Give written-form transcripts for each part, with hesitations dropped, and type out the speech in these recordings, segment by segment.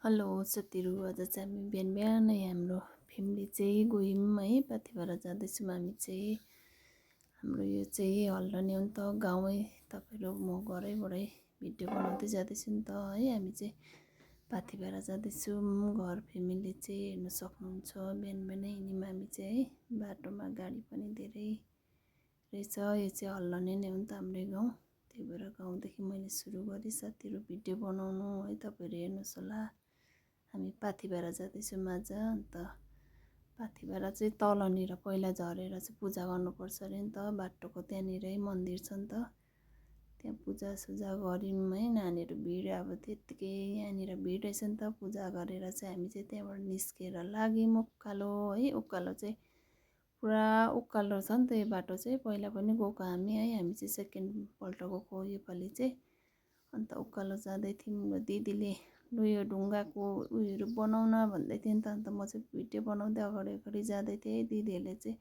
Hello साथीहरू, आज चाहिँ हामी बिहानै हाम्रो फ्यामिली चाहिँ गयौँ है। पाथिभरा जाँदैछौँ हामी चाहिँ। हाम्रो यो चाहिँ हल्लने हो नि त, गाउँै। तपाईँहरू म घरैबाटै भिडियो बनाउँदै जाँदैछु नि त है। हामी चाहिँ पाथिभरा जाँदैछौँ। घर फ्यामिली चाहिँ हेर्नु सक्नुहुन्छ। बिहानै हिँड्यौँ हामी चाहिँ है। बाटोमा गाडी पनि धेरै रहेछ। यो चाहिँ हल्लने नै हो नि त हाम्रै गाउँ। त्यही भएर गाउँदेखि मैले सुरु गरेँ साथीहरू भिडियो बनाउनु है। तपाईँहरू हेर्नुहोस् होला। हामी पाथिभरा जाँदैछौँ आज। अन्त पाथिभरा चाहिँ तलनिर पहिला झरेर चाहिँ पूजा गर्नुपर्छ अरे नि त। बाटोको त्यहाँनिरै मन्दिर छ नि त, त्यहाँ पूजासुजा गऱ्यौँ है। नानीहरू भिड अब त्यत्तिकै यहाँनिर भिड रहेछ नि त। पूजा गरेर चाहिँ हामी चाहिँ त्यहाँबाट निस्केर लाग्यौँ उकालो है। उकालो चाहिँ पुरा उकालो छ नि त यो बाटो चाहिँ। पहिला पनि गएको हामी है। हामी चाहिँ सेकेन्डपल्ट गएको योपालि चाहिँ। अन्त उकालो जाँदै थियौँ। दिदीले लु यो ढुङ्गाको उयोहरू बनाउन भन्दै थियो नि त। अन्त म चाहिँ भिडियो बनाउँदै अगाडि जाँदै थिएँ। दिदीहरूले चाहिँ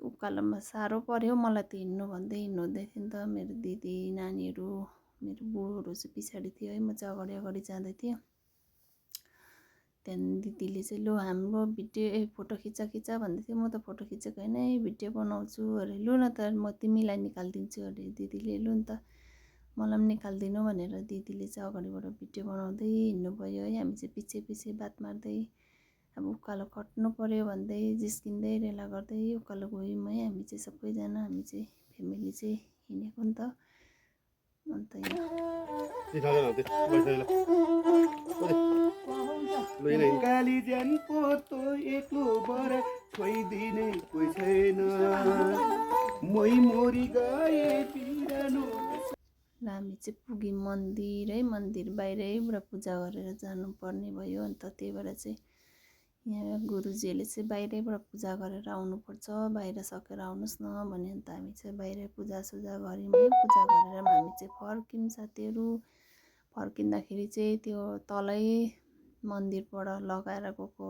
उकालोमा साह्रो पऱ्यो मलाई त हिँड्नु भन्दै हिँड्नुहुँदै थियो नि त। मेरो दिदी, नानीहरू, मेरो बुढोहरू चाहिँ पछाडि थियो है। म चाहिँ अगाडि जाँदै थिएँ। त्यहाँदेखि दिदीले चाहिँ लु हाम्रो भिडियो फोटो खिचा भन्दै थियो। म त फोटो खिचेको होइन है, भिडियो बनाउँछु अरे। लु न त म तिमीलाई निकालिदिन्छु अरे दिदीले। लु नि त मलाई पनि निकालिदिनु भनेर दिदीले चाहिँ अगाडिबाट भिडियो बनाउँदै हिँड्नुभयो है। हामी चाहिँ पछि बात मार्दै अब उकालो कट्नु पऱ्यो भन्दै जिस्किँदै रेला गर्दै उकालो गयौँ है। हामी चाहिँ सबैजना, हामी चाहिँ फ्यामिली चाहिँ हिँडेको नि त। अन्त काली ज्यान पोतो एक्लो बर छोइदिने कोही छैन, मै मोरी गए बिरानो। हामी चाहिँ पुग्यौँ मन्दिर है। मन्दिर बाहिरैबाट पूजा गरेर जानुपर्ने भयो। अन्त त्यही भएर चाहिँ यहाँ गुरुजीहरूले चाहिँ बाहिरैबाट पूजा गरेर आउनुपर्छ, बाहिर सकेर आउनुहोस् न भन्यो। अन्त हामी चाहिँ बाहिरै पूजासुजा गऱ्यौँ है। पूजा गरेर हामी चाहिँ फर्क्यौँ साथीहरू। फर्किँदाखेरि चाहिँ त्यो तलै मन्दिरबाट लगाएर गएको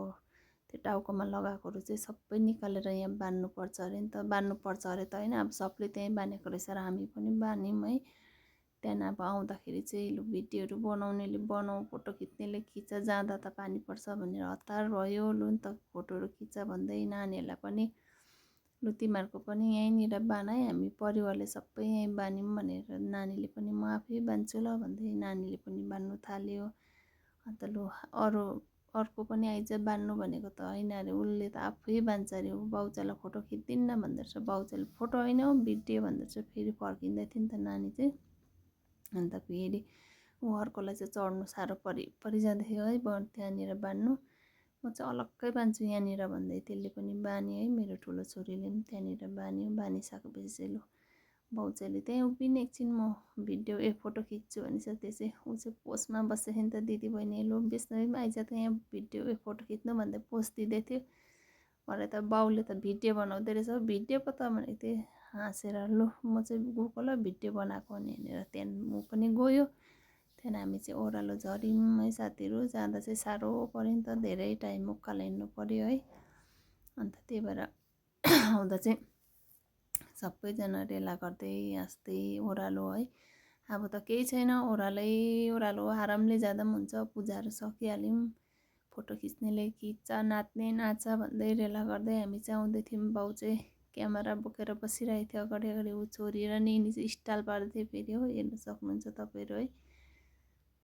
त्यो टाउकोमा लगाएकोहरू चाहिँ सबै निकालेर यहाँ बान्नुपर्छ अरे नि त। बान्नुपर्छ अरे त होइन, अब सबले त्यहीँ बानेको रहेछ र हामी पनि बान्यौँ है। त्यहाँदेखि अब आउँदाखेरि चाहिँ लु भिडियोहरू बनाउनेले बनाऊ, फोटो खिच्नेले खिच, जाँदा त पानी पर्छ भनेर हतार भयो। लु नि त फोटोहरू खिच भन्दै नानीहरूलाई पनि लु तिमीहरूको पनि यहीँनिर बान है, हामी परिवारले सबै यहीँ बान्यौँ भनेर नानीले पनि म आफै बान्छु ल भन्दै नानीले पनि बान्नु थाल्यो। अन्त लु अर्को पनि आइज बान्नु भनेको त होइन अरे, उसले त आफै बान्छ अरे। ऊ बाउचालाई फोटो खिच्दिनँ भन्दो रहेछ। बाउचाले फोटो होइन हौ भिडियो भन्दो रहेछ। फेरि फर्किँदै थियो नि त नानी चाहिँ। अन्त फेरि ऊ अर्कोलाई चाहिँ चढ्नु साह्रो परिजाँदै थियो है त्यहाँनिर बान्नु। म चाहिँ अलग्गै बान्छु यहाँनिर भन्दै त्यसले पनि बान्यो है। मेरो ठुलो छोरीले पनि त्यहाँनिर बान्यो। बानिसकेपछि चाहिँ लु बाउचाहिले त्यहीँ उभिने एकछिन म भिडियो फोटो खिच्छु भनेछ। त्यो चाहिँ ऊ चाहिँ पोस्टमा बसेको नि त। दिदी बहिनी लु बेच्दै पनि आइज त यहाँ भिडियो फोटो खिच्नु भन्दै पोस्ट दिँदै थियो। भरे त बाउले त भिडियो बनाउँदै रहेछ। भिडियो पो त भनेको थिएँ हाँसेर। लु म चाहिँ गएको ल भिडियो बनाएको भनेर त्यहाँदेखि म पनि गयो। त्यहाँदेखि हामी चाहिँ ओह्रालो झऱ्यौँ है साथीहरू। जाँदा चाहिँ साह्रो पऱ्यो नि त, धेरै टाइम उकालो हिँड्नु पऱ्यो है। अन्त त्यही भएर आउँदा चाहिँ सबैजना रेला गर्दै हाँस्दै ओह्रालो है। अब त केही छैन, ओह्रालो आरामले जाँदा पनि हुन्छ। पूजाहरू सकिहाल्यौँ। फोटो खिच्नेले खिच्छ, नाच्ने नाच भन्दै रेला गर्दै हामी चाहिँ आउँदै थियौँ। बाउ चाहिँ क्यामेरा बोकेर बसिरहेको थियो अगाडि। ऊ छोरी र निनी चाहिँ स्टाइल पार्दै थियो फेरि हो। हेर्नु सक्नुहुन्छ तपाईँहरू है।